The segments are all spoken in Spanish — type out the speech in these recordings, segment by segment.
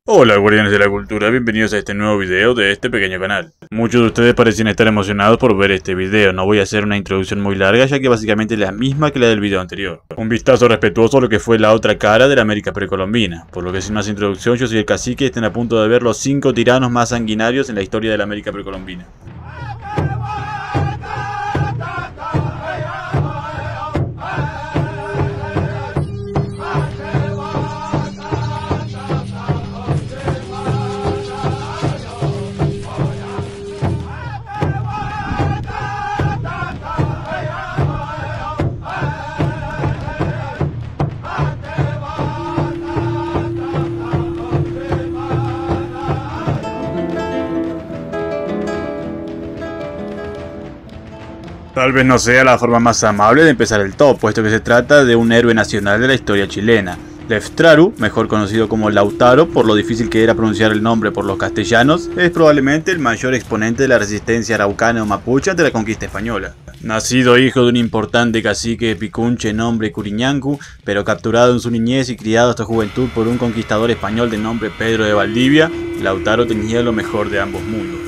Hola guardianes de la cultura, bienvenidos a este nuevo video de este pequeño canal. Muchos de ustedes parecen estar emocionados por ver este video, no voy a hacer una introducción muy larga ya que básicamente es la misma que la del video anterior. Un vistazo respetuoso a lo que fue la otra cara de la América precolombina, por lo que sin más introducción yo soy el cacique y estén a punto de ver los 5 tiranos más sanguinarios en la historia de la América precolombina. Tal vez no sea la forma más amable de empezar el top, puesto que se trata de un héroe nacional de la historia chilena. Leftraru, mejor conocido como Lautaro por lo difícil que era pronunciar el nombre por los castellanos, es probablemente el mayor exponente de la resistencia araucana o mapuche ante la conquista española. Nacido hijo de un importante cacique picunche nombre Curiñancu, pero capturado en su niñez y criado hasta juventud por un conquistador español de nombre Pedro de Valdivia, Lautaro tenía lo mejor de ambos mundos: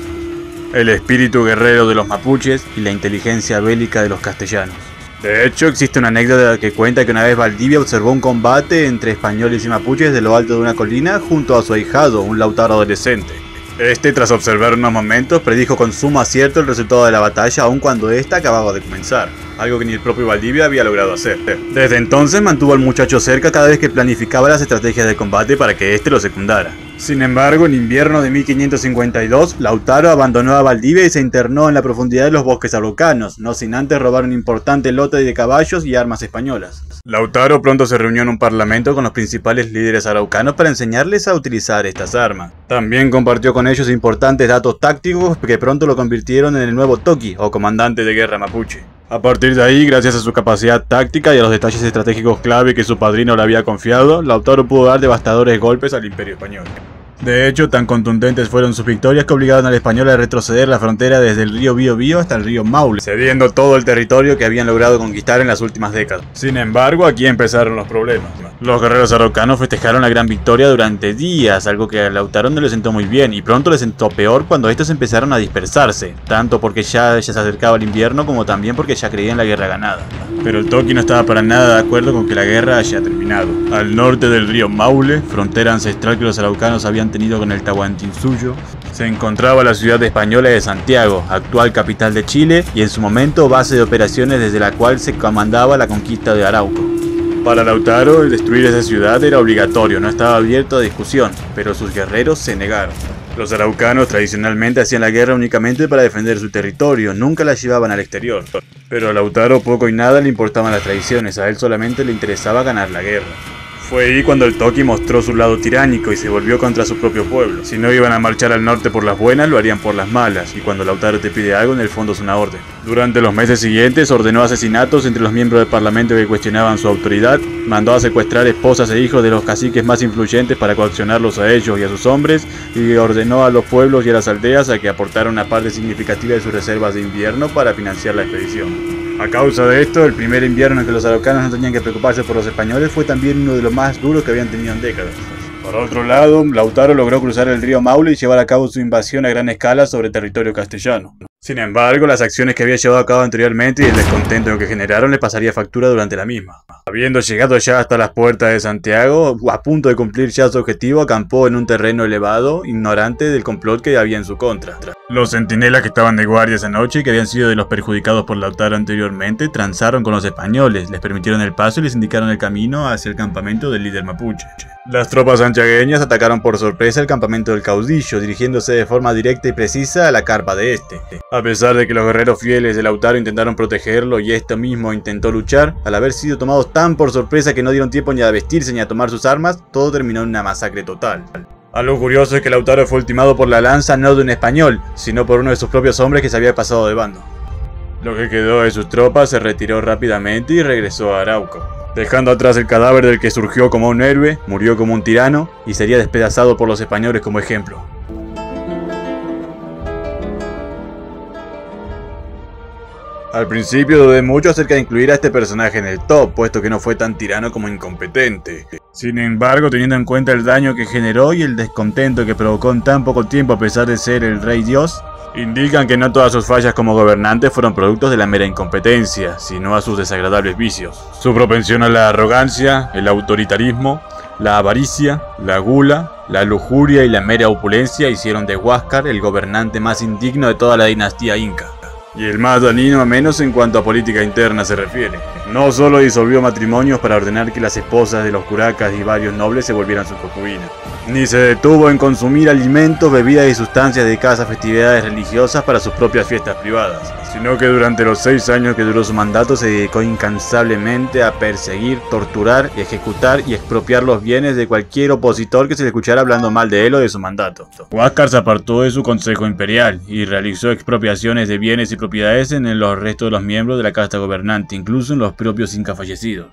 el espíritu guerrero de los mapuches y la inteligencia bélica de los castellanos. De hecho, existe una anécdota que cuenta que una vez Valdivia observó un combate entre españoles y mapuches de lo alto de una colina junto a su ahijado, un Lautaro adolescente. Este, tras observar unos momentos, predijo con sumo acierto el resultado de la batalla aun cuando ésta acababa de comenzar, algo que ni el propio Valdivia había logrado hacer. Desde entonces mantuvo al muchacho cerca cada vez que planificaba las estrategias de combate para que éste lo secundara. Sin embargo, en invierno de 1552, Lautaro abandonó a Valdivia y se internó en la profundidad de los bosques araucanos, no sin antes robar un importante lote de caballos y armas españolas. Lautaro pronto se reunió en un parlamento con los principales líderes araucanos para enseñarles a utilizar estas armas. También compartió con ellos importantes datos tácticos que pronto lo convirtieron en el nuevo Toqui, o comandante de guerra mapuche. A partir de ahí, gracias a su capacidad táctica y a los detalles estratégicos clave que su padrino le había confiado, Lautaro pudo dar devastadores golpes al Imperio Español. De hecho, tan contundentes fueron sus victorias que obligaron al español a retroceder la frontera desde el río Biobío hasta el río Maule, cediendo todo el territorio que habían logrado conquistar en las últimas décadas. Sin embargo, aquí empezaron los problemas. Los guerreros araucanos festejaron la gran victoria durante días, algo que a Lautaro no le sentó muy bien, y pronto le sentó peor cuando estos empezaron a dispersarse, tanto porque ya se acercaba el invierno como también porque ya creían la guerra ganada. Pero el Toqui no estaba para nada de acuerdo con que la guerra haya terminado. Al norte del río Maule, frontera ancestral que los araucanos habían tenido con el Tahuantinsuyo, se encontraba la ciudad española de Santiago, actual capital de Chile y en su momento base de operaciones desde la cual se comandaba la conquista de Arauco. Para Lautaro, el destruir esa ciudad era obligatorio, no estaba abierto a discusión, pero sus guerreros se negaron. Los araucanos tradicionalmente hacían la guerra únicamente para defender su territorio, nunca la llevaban al exterior. Pero a Lautaro poco y nada le importaban las tradiciones, a él solamente le interesaba ganar la guerra. Fue ahí cuando el Toqui mostró su lado tiránico y se volvió contra su propio pueblo. Si no iban a marchar al norte por las buenas, lo harían por las malas, y cuando Lautaro te pide algo, en el fondo es una orden. Durante los meses siguientes ordenó asesinatos entre los miembros del parlamento que cuestionaban su autoridad, mandó a secuestrar esposas e hijos de los caciques más influyentes para coaccionarlos a ellos y a sus hombres, y ordenó a los pueblos y a las aldeas a que aportaran una parte significativa de sus reservas de invierno para financiar la expedición. A causa de esto, el primer invierno en que los araucanos no tenían que preocuparse por los españoles fue también uno de los más duros que habían tenido en décadas. Por otro lado, Lautaro logró cruzar el río Maule y llevar a cabo su invasión a gran escala sobre territorio castellano. Sin embargo, las acciones que había llevado a cabo anteriormente y el descontento que generaron le pasaría factura durante la misma. Habiendo llegado ya hasta las puertas de Santiago, a punto de cumplir ya su objetivo, acampó en un terreno elevado, ignorante del complot que había en su contra. Los centinelas que estaban de guardia esa noche y que habían sido de los perjudicados por Lautaro anteriormente, transaron con los españoles, les permitieron el paso y les indicaron el camino hacia el campamento del líder mapuche. Las tropas santiagueñas atacaron por sorpresa el campamento del caudillo, dirigiéndose de forma directa y precisa a la carpa de este. A pesar de que los guerreros fieles de Lautaro intentaron protegerlo y este mismo intentó luchar, al haber sido tomados tan por sorpresa que no dieron tiempo ni a vestirse ni a tomar sus armas, todo terminó en una masacre total. Algo curioso es que Lautaro fue ultimado por la lanza no de un español, sino por uno de sus propios hombres que se había pasado de bando. Lo que quedó de sus tropas se retiró rápidamente y regresó a Arauco, dejando atrás el cadáver del que surgió como un héroe, murió como un tirano y sería despedazado por los españoles como ejemplo. Al principio dudé mucho acerca de incluir a este personaje en el top, puesto que no fue tan tirano como incompetente. Sin embargo, teniendo en cuenta el daño que generó y el descontento que provocó en tan poco tiempo a pesar de ser el rey Dios, indican que no todas sus fallas como gobernante fueron productos de la mera incompetencia, sino a sus desagradables vicios. Su propensión a la arrogancia, el autoritarismo, la avaricia, la gula, la lujuria y la mera opulencia hicieron de Huáscar el gobernante más indigno de toda la dinastía inca. Y el más dañino a menos en cuanto a política interna se refiere. No solo disolvió matrimonios para ordenar que las esposas de los curacas y varios nobles se volvieran sus concubinas, ni se detuvo en consumir alimentos, bebidas y sustancias dedicadas a festividades religiosas para sus propias fiestas privadas, sino que durante los 6 años que duró su mandato se dedicó incansablemente a perseguir, torturar, ejecutar y expropiar los bienes de cualquier opositor que se le escuchara hablando mal de él o de su mandato. Huáscar se apartó de su consejo imperial y realizó expropiaciones de bienes y propiedades en los restos de los miembros de la casta gobernante, incluso en los propios incas fallecidos.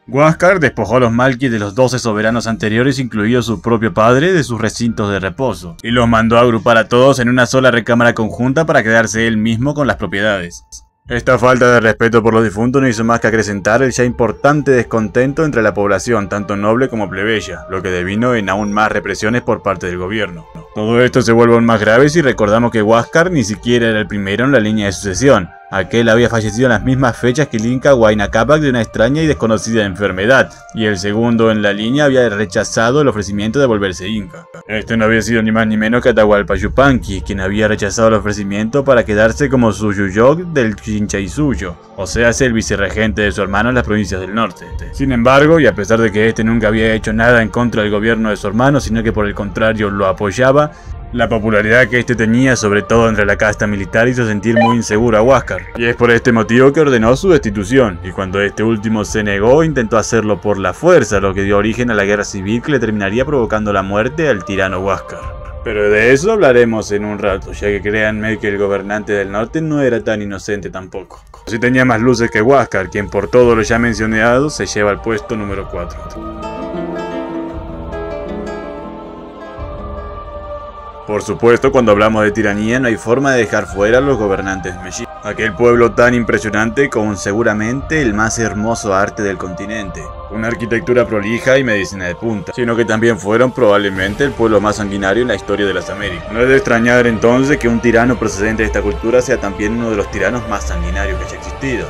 Huáscar despojó a los malquis de los 12 soberanos anteriores, incluido su propio padre, de sus recintos de reposo, y los mandó a agrupar a todos en una sola recámara conjunta para quedarse él mismo con las propiedades. Esta falta de respeto por los difuntos no hizo más que acrecentar el ya importante descontento entre la población, tanto noble como plebeya, lo que devino en aún más represiones por parte del gobierno. Todo esto se vuelve aún más grave si recordamos que Huáscar ni siquiera era el primero en la línea de sucesión. Aquel había fallecido en las mismas fechas que el inca Huayna Cápac de una extraña y desconocida enfermedad, y el segundo en la línea había rechazado el ofrecimiento de volverse inca. Este no había sido ni más ni menos que Atahualpa Yupanqui, quien había rechazado el ofrecimiento para quedarse como su yuyok del Chinchaysuyo, o sea, ser el vicerregente de su hermano en las provincias del norte. Sin embargo, y a pesar de que este nunca había hecho nada en contra del gobierno de su hermano, sino que por el contrario lo apoyaba, la popularidad que este tenía, sobre todo entre la casta militar, hizo sentir muy inseguro a Huáscar, y es por este motivo que ordenó su destitución, y cuando este último se negó, intentó hacerlo por la fuerza, lo que dio origen a la guerra civil que le terminaría provocando la muerte al tirano Huáscar. Pero de eso hablaremos en un rato, ya que créanme que el gobernante del norte no era tan inocente tampoco. Sí tenía más luces que Huáscar, quien por todo lo ya mencionado se lleva al puesto número 4. Por supuesto, cuando hablamos de tiranía no hay forma de dejar fuera a los gobernantes mexicas, aquel pueblo tan impresionante con seguramente el más hermoso arte del continente, una arquitectura prolija y medicina de punta, sino que también fueron probablemente el pueblo más sanguinario en la historia de las Américas. No es de extrañar entonces que un tirano procedente de esta cultura sea también uno de los tiranos más sanguinarios que haya existido.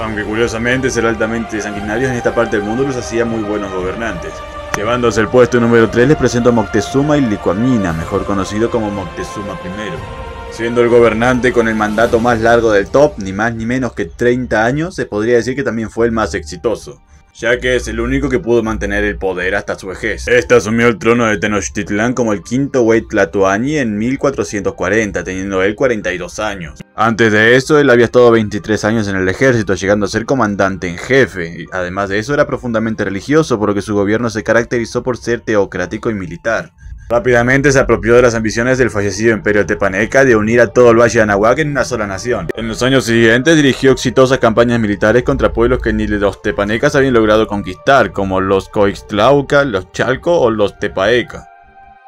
Aunque curiosamente ser altamente sanguinarios en esta parte del mundo los hacía muy buenos gobernantes. Llevándose el puesto número 3 les presento a Moctezuma Ilicamina, mejor conocido como Moctezuma I. Siendo el gobernante con el mandato más largo del top, ni más ni menos que 30 años, se podría decir que también fue el más exitoso, ya que es el único que pudo mantener el poder hasta su vejez. Este asumió el trono de Tenochtitlán como el quinto Huey Tlatoani en 1440, teniendo él 42 años. Antes de eso, él había estado 23 años en el ejército, llegando a ser comandante en jefe. Además de eso, era profundamente religioso, por lo que su gobierno se caracterizó por ser teocrático y militar. Rápidamente se apropió de las ambiciones del fallecido imperio tepaneca de unir a todo el Valle de Anahuac en una sola nación. En los años siguientes dirigió exitosas campañas militares contra pueblos que ni los tepanecas habían logrado conquistar, como los Coixtlauhca, los Chalco o los Tepaeca,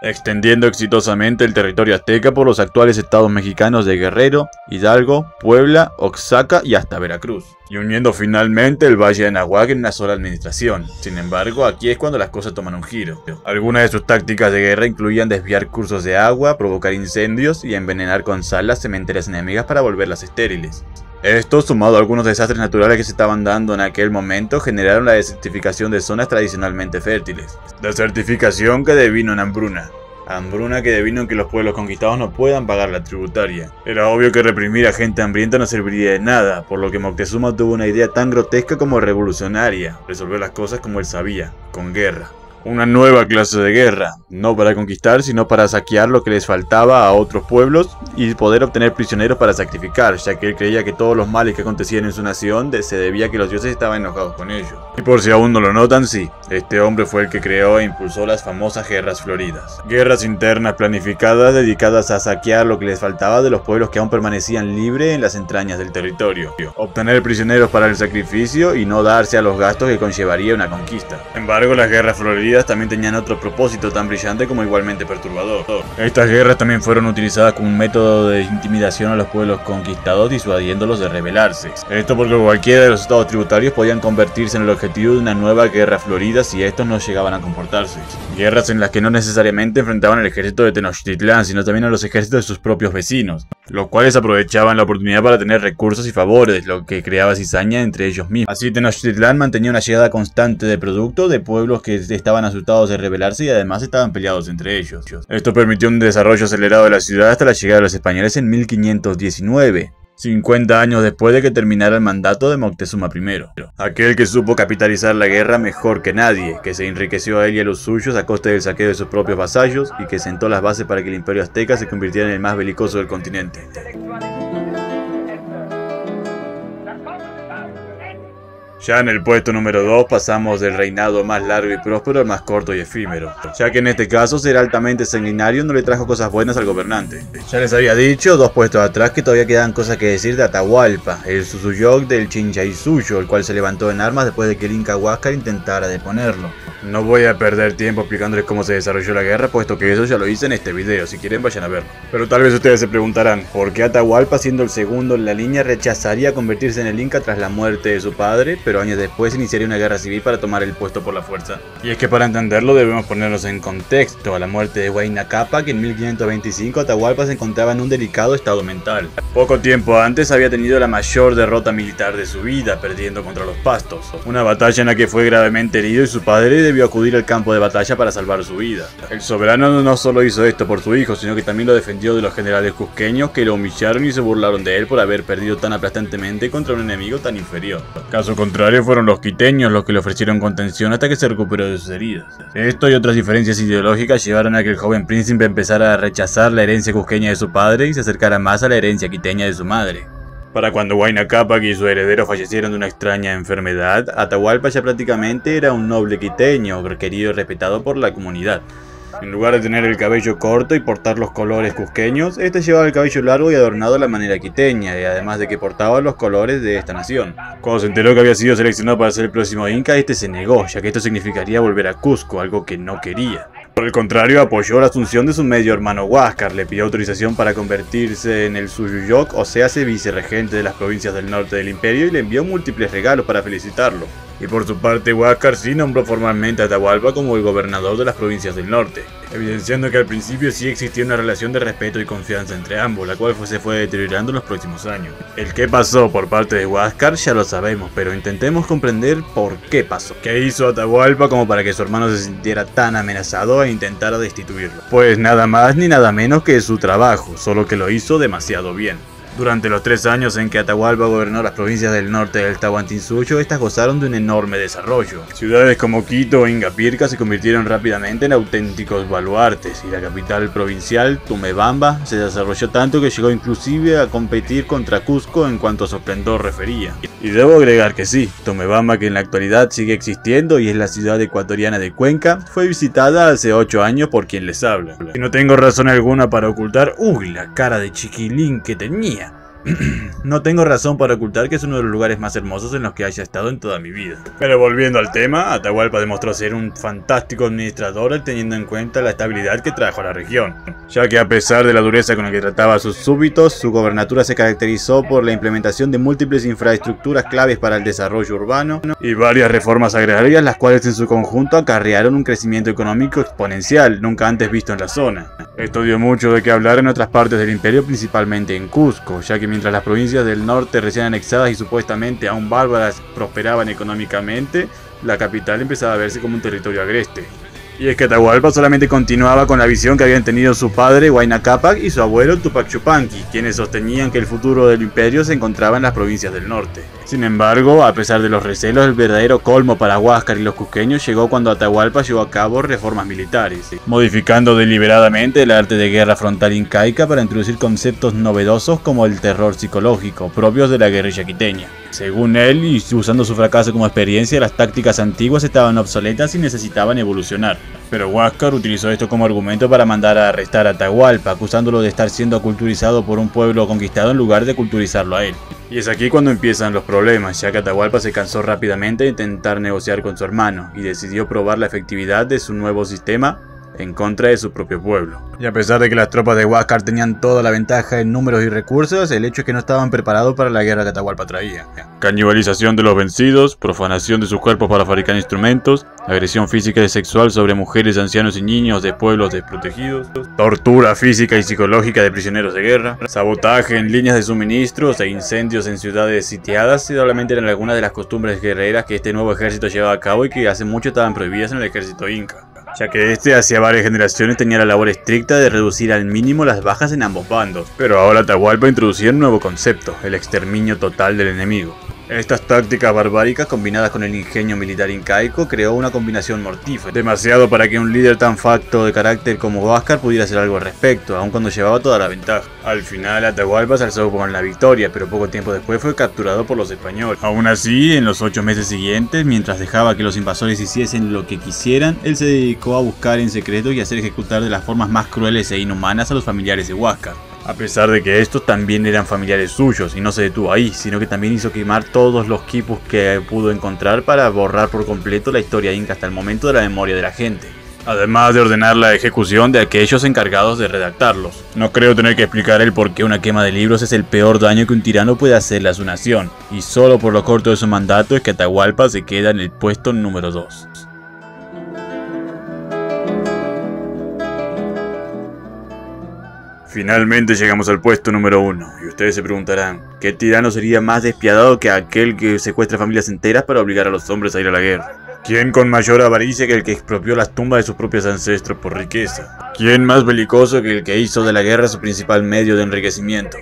extendiendo exitosamente el territorio azteca por los actuales estados mexicanos de Guerrero, Hidalgo, Puebla, Oaxaca y hasta Veracruz, y uniendo finalmente el Valle de Anahuac en una sola administración. Sin embargo, aquí es cuando las cosas toman un giro. Algunas de sus tácticas de guerra incluían desviar cursos de agua, provocar incendios y envenenar con sal las cementerias enemigas para volverlas estériles. Esto, sumado a algunos desastres naturales que se estaban dando en aquel momento, generaron la desertificación de zonas tradicionalmente fértiles. Desertificación que devino en hambruna. Hambruna que devino en que los pueblos conquistados no puedan pagar la tributaria. Era obvio que reprimir a gente hambrienta no serviría de nada, por lo que Moctezuma tuvo una idea tan grotesca como revolucionaria: resolver las cosas como él sabía, con guerra. Una nueva clase de guerra, no para conquistar, sino para saquear lo que les faltaba a otros pueblos y poder obtener prisioneros para sacrificar, ya que él creía que todos los males que acontecían en su nación se debía a que los dioses estaban enojados con ellos. Y por si aún no lo notan, sí, este hombre fue el que creó e impulsó las famosas guerras floridas. Guerras internas planificadas dedicadas a saquear lo que les faltaba de los pueblos que aún permanecían libres en las entrañas del territorio, obtener prisioneros para el sacrificio y no darse a los gastos que conllevaría una conquista. Sin embargo, las guerras floridas floridas también tenían otro propósito tan brillante como igualmente perturbador. Estas guerras también fueron utilizadas como un método de intimidación a los pueblos conquistados, disuadiéndolos de rebelarse. Esto porque cualquiera de los estados tributarios podían convertirse en el objetivo de una nueva guerra florida si estos no llegaban a comportarse. Guerras en las que no necesariamente enfrentaban al ejército de Tenochtitlán, sino también a los ejércitos de sus propios vecinos, los cuales aprovechaban la oportunidad para tener recursos y favores, lo que creaba cizaña entre ellos mismos. Así Tenochtitlán mantenía una llegada constante de producto de pueblos que estaban asustados de rebelarse y además estaban peleados entre ellos. Esto permitió un desarrollo acelerado de la ciudad hasta la llegada de los españoles en 1519. 50 años después de que terminara el mandato de Moctezuma I, aquel que supo capitalizar la guerra mejor que nadie, que se enriqueció a él y a los suyos a costa del saqueo de sus propios vasallos y que sentó las bases para que el imperio azteca se convirtiera en el más belicoso del continente. Ya en el puesto número 2 pasamos del reinado más largo y próspero al más corto y efímero, ya que en este caso ser altamente sanguinario no le trajo cosas buenas al gobernante. Ya les había dicho 2 puestos atrás que todavía quedan cosas que decir de Atahualpa, el Susuyoc del Chinchaysuyo, el cual se levantó en armas después de que el Inca Huáscar intentara deponerlo. No voy a perder tiempo explicándoles cómo se desarrolló la guerra, puesto que eso ya lo hice en este video, si quieren vayan a verlo. Pero tal vez ustedes se preguntarán, ¿por qué Atahualpa, siendo el segundo en la línea, rechazaría convertirse en el Inca tras la muerte de su padre, pero años después iniciaría una guerra civil para tomar el puesto por la fuerza? Y es que para entenderlo debemos ponernos en contexto. A la muerte de Huayna Cápac en 1525, Atahualpa se encontraba en un delicado estado mental. Poco tiempo antes había tenido la mayor derrota militar de su vida, perdiendo contra los Pastos, una batalla en la que fue gravemente herido y su padre debió acudir al campo de batalla para salvar su vida. El soberano no solo hizo esto por su hijo, sino que también lo defendió de los generales cusqueños que lo humillaron y se burlaron de él por haber perdido tan aplastantemente contra un enemigo tan inferior. Caso contrario, fueron los quiteños los que le ofrecieron contención hasta que se recuperó de sus heridas. Esto y otras diferencias ideológicas llevaron a que el joven príncipe empezara a rechazar la herencia cusqueña de su padre y se acercara más a la herencia quiteña de su madre. Para cuando Huayna Cápac y su heredero fallecieron de una extraña enfermedad, Atahualpa ya prácticamente era un noble quiteño, querido y respetado por la comunidad. En lugar de tener el cabello corto y portar los colores cusqueños, este llevaba el cabello largo y adornado a la manera quiteña, y además de que portaba los colores de esta nación. Cuando se enteró que había sido seleccionado para ser el próximo Inca, este se negó, ya que esto significaría volver a Cusco, algo que no quería. Por el contrario, apoyó la asunción de su medio hermano Huáscar, le pidió autorización para convertirse en el Susuyoc, o sea, vicerregente de las provincias del norte del imperio, y le envió múltiples regalos para felicitarlo. Y por su parte, Huáscar sí nombró formalmente a Atahualpa como el gobernador de las provincias del norte, evidenciando que al principio sí existía una relación de respeto y confianza entre ambos, la cual se fue deteriorando en los próximos años. El qué pasó por parte de Huáscar ya lo sabemos, pero intentemos comprender por qué pasó. ¿Qué hizo Atahualpa como para que su hermano se sintiera tan amenazado e intentara destituirlo? Pues nada más ni nada menos que su trabajo, solo que lo hizo demasiado bien. Durante los 3 años en que Atahualpa gobernó las provincias del norte del Tahuantinsuyo, estas gozaron de un enorme desarrollo. Ciudades como Quito o Ingapirca se convirtieron rápidamente en auténticos baluartes, y la capital provincial, Tumebamba, se desarrolló tanto que llegó inclusive a competir contra Cusco en cuanto a su esplendor refería. Y debo agregar que sí, Tumebamba, que en la actualidad sigue existiendo y es la ciudad ecuatoriana de Cuenca, fue visitada hace 8 años por quien les habla. Y no tengo razón alguna para ocultar, la cara de chiquilín que tenía. No tengo razón para ocultar que es uno de los lugares más hermosos en los que haya estado en toda mi vida. Pero volviendo al tema, Atahualpa demostró ser un fantástico administrador teniendo en cuenta la estabilidad que trajo a la región, ya que a pesar de la dureza con la que trataba a sus súbditos, su gobernatura se caracterizó por la implementación de múltiples infraestructuras claves para el desarrollo urbano y varias reformas agrarias, las cuales en su conjunto acarrearon un crecimiento económico exponencial nunca antes visto en la zona. Esto dio mucho de qué hablar en otras partes del imperio, principalmente en Cusco, ya que mientras las provincias del norte recién anexadas y supuestamente aún bárbaras prosperaban económicamente, la capital empezaba a verse como un territorio agreste. Y es que Atahualpa solamente continuaba con la visión que habían tenido su padre Huayna Cápac y su abuelo Tupac Yupanqui, quienes sostenían que el futuro del imperio se encontraba en las provincias del norte. Sin embargo, a pesar de los recelos, el verdadero colmo para Huáscar y los cusqueños llegó cuando Atahualpa llevó a cabo reformas militares, modificando deliberadamente el arte de guerra frontal incaica para introducir conceptos novedosos como el terror psicológico, propios de la guerrilla quiteña. Según él, y usando su fracaso como experiencia, las tácticas antiguas estaban obsoletas y necesitaban evolucionar. Pero Huáscar utilizó esto como argumento para mandar a arrestar a Atahualpa, acusándolo de estar siendo aculturizado por un pueblo conquistado en lugar de culturizarlo a él. Y es aquí cuando empiezan los problemas, ya que Atahualpa se cansó rápidamente de intentar negociar con su hermano y decidió probar la efectividad de su nuevo sistema en contra de su propio pueblo. Y a pesar de que las tropas de Huáscar tenían toda la ventaja en números y recursos, el hecho es que no estaban preparados para la guerra que Atahualpa traía. Canibalización de los vencidos, profanación de sus cuerpos para fabricar instrumentos, agresión física y sexual sobre mujeres, ancianos y niños de pueblos desprotegidos, tortura física y psicológica de prisioneros de guerra, sabotaje en líneas de suministros e incendios en ciudades sitiadas solamente eran algunas de las costumbres guerreras que este nuevo ejército llevaba a cabo y que hace mucho estaban prohibidas en el ejército inca, ya que este hacia varias generaciones tenía la labor estricta de reducir al mínimo las bajas en ambos bandos. Pero ahora Atahualpa introducía un nuevo concepto, el exterminio total del enemigo. Estas tácticas barbáricas combinadas con el ingenio militar incaico creó una combinación mortífera, demasiado para que un líder tan facto de carácter como Huáscar pudiera hacer algo al respecto, aun cuando llevaba toda la ventaja. Al final Atahualpa se alzó con la victoria, pero poco tiempo después fue capturado por los españoles. Aún así, en los 8 meses siguientes, mientras dejaba que los invasores hiciesen lo que quisieran, él se dedicó a buscar en secreto y hacer ejecutar de las formas más crueles e inhumanas a los familiares de Huáscar. A pesar de que estos también eran familiares suyos, y no se detuvo ahí, sino que también hizo quemar todos los quipus que pudo encontrar para borrar por completo la historia inca hasta el momento de la memoria de la gente. Además de ordenar la ejecución de aquellos encargados de redactarlos. No creo tener que explicar el por qué una quema de libros es el peor daño que un tirano puede hacerle a su nación, y solo por lo corto de su mandato es que Atahualpa se queda en el puesto número 2. Finalmente llegamos al puesto número 1, y ustedes se preguntarán, ¿qué tirano sería más despiadado que aquel que secuestra familias enteras para obligar a los hombres a ir a la guerra? ¿Quién con mayor avaricia que el que expropió las tumbas de sus propios ancestros por riqueza? ¿Quién más belicoso que el que hizo de la guerra su principal medio de enriquecimiento?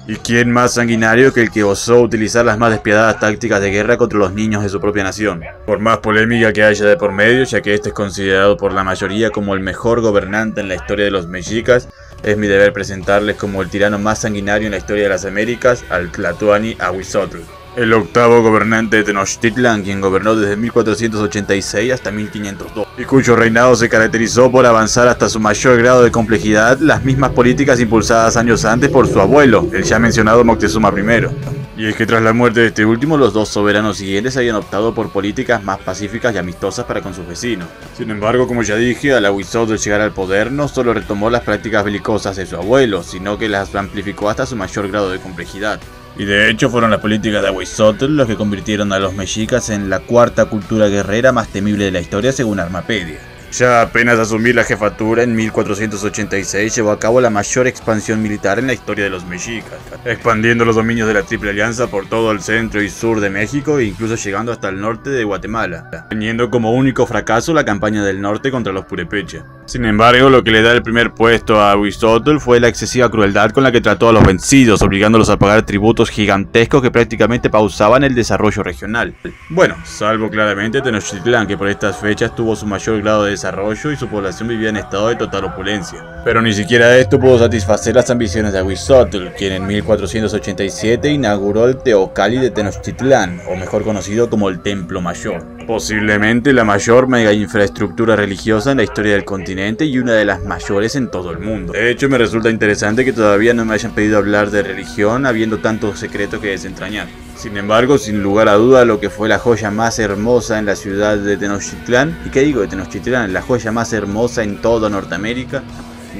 ¿Y quién más sanguinario que el que osó utilizar las más despiadadas tácticas de guerra contra los niños de su propia nación? Por más polémica que haya de por medio, ya que este es considerado por la mayoría como el mejor gobernante en la historia de los mexicas, es mi deber presentarles como el tirano más sanguinario en la historia de las Américas, al Tlatoani Ahuizotl, el octavo gobernante de Tenochtitlan, quien gobernó desde 1486 hasta 1502, y cuyo reinado se caracterizó por avanzar hasta su mayor grado de complejidad las mismas políticas impulsadas años antes por su abuelo, el ya mencionado Moctezuma I. Y es que tras la muerte de este último, los dos soberanos siguientes habían optado por políticas más pacíficas y amistosas para con sus vecinos. Sin embargo, como ya dije, al Ahuizotl llegar al poder no solo retomó las prácticas belicosas de su abuelo, sino que las amplificó hasta su mayor grado de complejidad. Y de hecho fueron las políticas de Ahuizotl los que convirtieron a los mexicas en la cuarta cultura guerrera más temible de la historia según Armapedia. Ya apenas asumir la jefatura en 1486 llevó a cabo la mayor expansión militar en la historia de los mexicas, expandiendo los dominios de la Triple Alianza por todo el centro y sur de México e incluso llegando hasta el norte de Guatemala, teniendo como único fracaso la campaña del norte contra los Purepecha. Sin embargo, lo que le da el primer puesto a Ahuizotl fue la excesiva crueldad con la que trató a los vencidos, obligándolos a pagar tributos gigantescos que prácticamente pausaban el desarrollo regional. Bueno, salvo claramente Tenochtitlán, que por estas fechas tuvo su mayor grado de desarrollo y su población vivía en estado de total opulencia. Pero ni siquiera esto pudo satisfacer las ambiciones de Ahuizotl, quien en 1487 inauguró el Teocalli de Tenochtitlán, o mejor conocido como el Templo Mayor. Posiblemente la mayor mega infraestructura religiosa en la historia del continente y una de las mayores en todo el mundo. De hecho, me resulta interesante que todavía no me hayan pedido hablar de religión, habiendo tantos secretos que desentrañar. Sin embargo, sin lugar a duda, lo que fue la joya más hermosa en la ciudad de Tenochtitlán, ¿y qué digo de Tenochtitlán? La joya más hermosa en toda Norteamérica,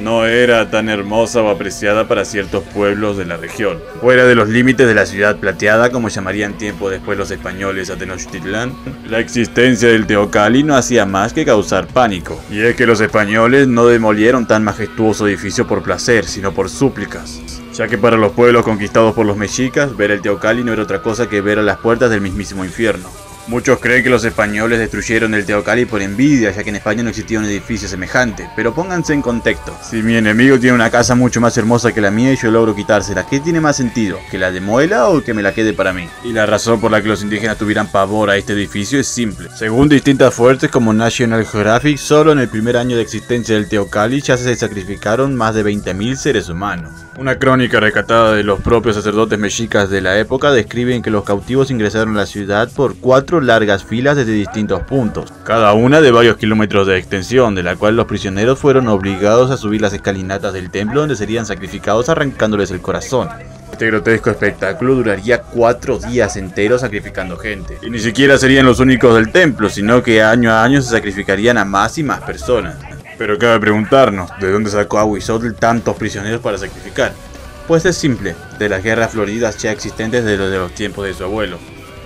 no era tan hermosa o apreciada para ciertos pueblos de la región. Fuera de los límites de la ciudad plateada, como llamarían tiempo después los españoles a Tenochtitlán, la existencia del Teocalli no hacía más que causar pánico. Y es que los españoles no demolieron tan majestuoso edificio por placer, sino por súplicas. Ya que para los pueblos conquistados por los mexicas, ver el Teocalli no era otra cosa que ver a las puertas del mismísimo infierno. Muchos creen que los españoles destruyeron el Teocalli por envidia, ya que en España no existía un edificio semejante. Pero pónganse en contexto. Si mi enemigo tiene una casa mucho más hermosa que la mía y yo logro quitársela, ¿qué tiene más sentido? ¿Que la demuela o que me la quede para mí? Y la razón por la que los indígenas tuvieran pavor a este edificio es simple. Según distintas fuentes como National Geographic, solo en el primer año de existencia del Teocalli ya se sacrificaron más de 20.000 seres humanos. Una crónica rescatada de los propios sacerdotes mexicas de la época describen que los cautivos ingresaron a la ciudad por 4 largas filas desde distintos puntos, cada una de varios kilómetros de extensión, de la cual los prisioneros fueron obligados a subir las escalinatas del templo donde serían sacrificados arrancándoles el corazón. Este grotesco espectáculo duraría 4 días enteros sacrificando gente. Y ni siquiera serían los únicos del templo, sino que año a año se sacrificarían a más y más personas. Pero cabe preguntarnos, ¿de dónde sacó Ahuizotl tantos prisioneros para sacrificar? Pues es simple, de las guerras floridas ya existentes desde los tiempos de su abuelo.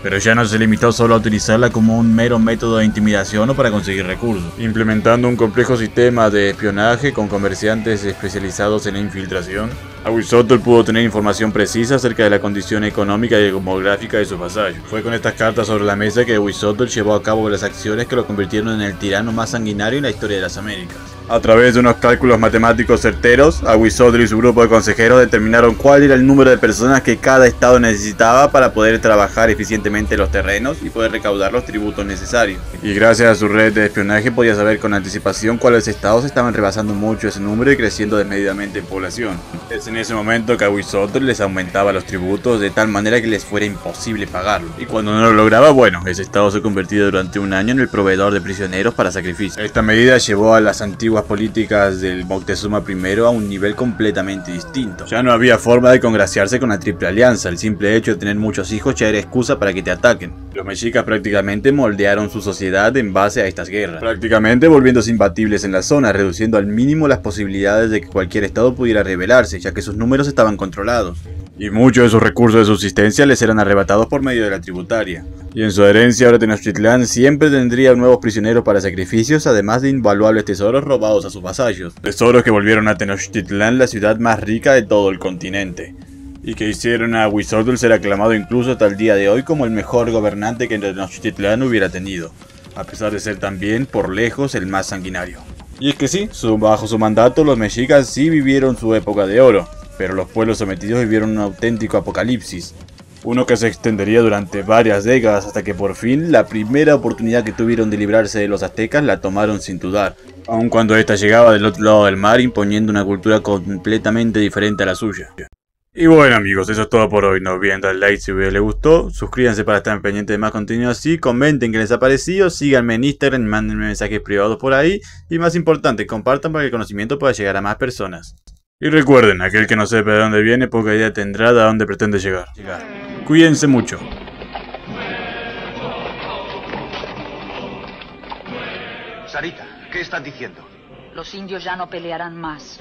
Pero ya no se limitó solo a utilizarla como un mero método de intimidación o para conseguir recursos, implementando un complejo sistema de espionaje con comerciantes especializados en la infiltración. Ahuizotl pudo tener información precisa acerca de la condición económica y demográfica de sus vasallos. Fue con estas cartas sobre la mesa que Ahuizotl llevó a cabo las acciones que lo convirtieron en el tirano más sanguinario en la historia de las Américas. A través de unos cálculos matemáticos certeros, Ahuizotl y su grupo de consejeros determinaron cuál era el número de personas que cada estado necesitaba para poder trabajar eficientemente los terrenos y poder recaudar los tributos necesarios. Y gracias a su red de espionaje podía saber con anticipación cuáles estados estaban rebasando mucho ese número y creciendo desmedidamente en población. Es en ese momento que Ahuizotl les aumentaba los tributos de tal manera que les fuera imposible pagarlo. Y cuando no lo lograba, bueno, ese estado se convertía durante un año en el proveedor de prisioneros para sacrificio. Esta medida llevó a las antiguas políticas del Moctezuma I a un nivel completamente distinto. Ya no había forma de congraciarse con la Triple Alianza, el simple hecho de tener muchos hijos ya era excusa para que te ataquen. Los mexicas prácticamente moldearon su sociedad en base a estas guerras, prácticamente volviéndose imbatibles en la zona, reduciendo al mínimo las posibilidades de que cualquier estado pudiera rebelarse, ya que sus números estaban controlados. Y muchos de sus recursos de subsistencia les eran arrebatados por medio de la tributaria. Y en su herencia ahora Tenochtitlán siempre tendría nuevos prisioneros para sacrificios, además de invaluables tesoros robados a sus vasallos. Tesoros que volvieron a Tenochtitlán la ciudad más rica de todo el continente. Y que hicieron a Ahuizotl ser aclamado incluso hasta el día de hoy como el mejor gobernante que Tenochtitlán hubiera tenido, a pesar de ser también por lejos el más sanguinario. Y es que sí, bajo su mandato los mexicas sí vivieron su época de oro, pero los pueblos sometidos vivieron un auténtico apocalipsis. Uno que se extendería durante varias décadas hasta que por fin la primera oportunidad que tuvieron de librarse de los aztecas la tomaron sin dudar, aun cuando ésta llegaba del otro lado del mar imponiendo una cultura completamente diferente a la suya. Y bueno amigos, eso es todo por hoy. No olviden dar like si el video les gustó, suscríbanse para estar pendientes de más contenido así, comenten qué les ha parecido, síganme en Instagram, mándenme mensajes privados por ahí y más importante, compartan para que el conocimiento pueda llegar a más personas. Y recuerden, aquel que no sepa de dónde viene, poca idea tendrá de dónde pretende llegar. Cuídense mucho. Sarita, ¿qué están diciendo? Los indios ya no pelearán más.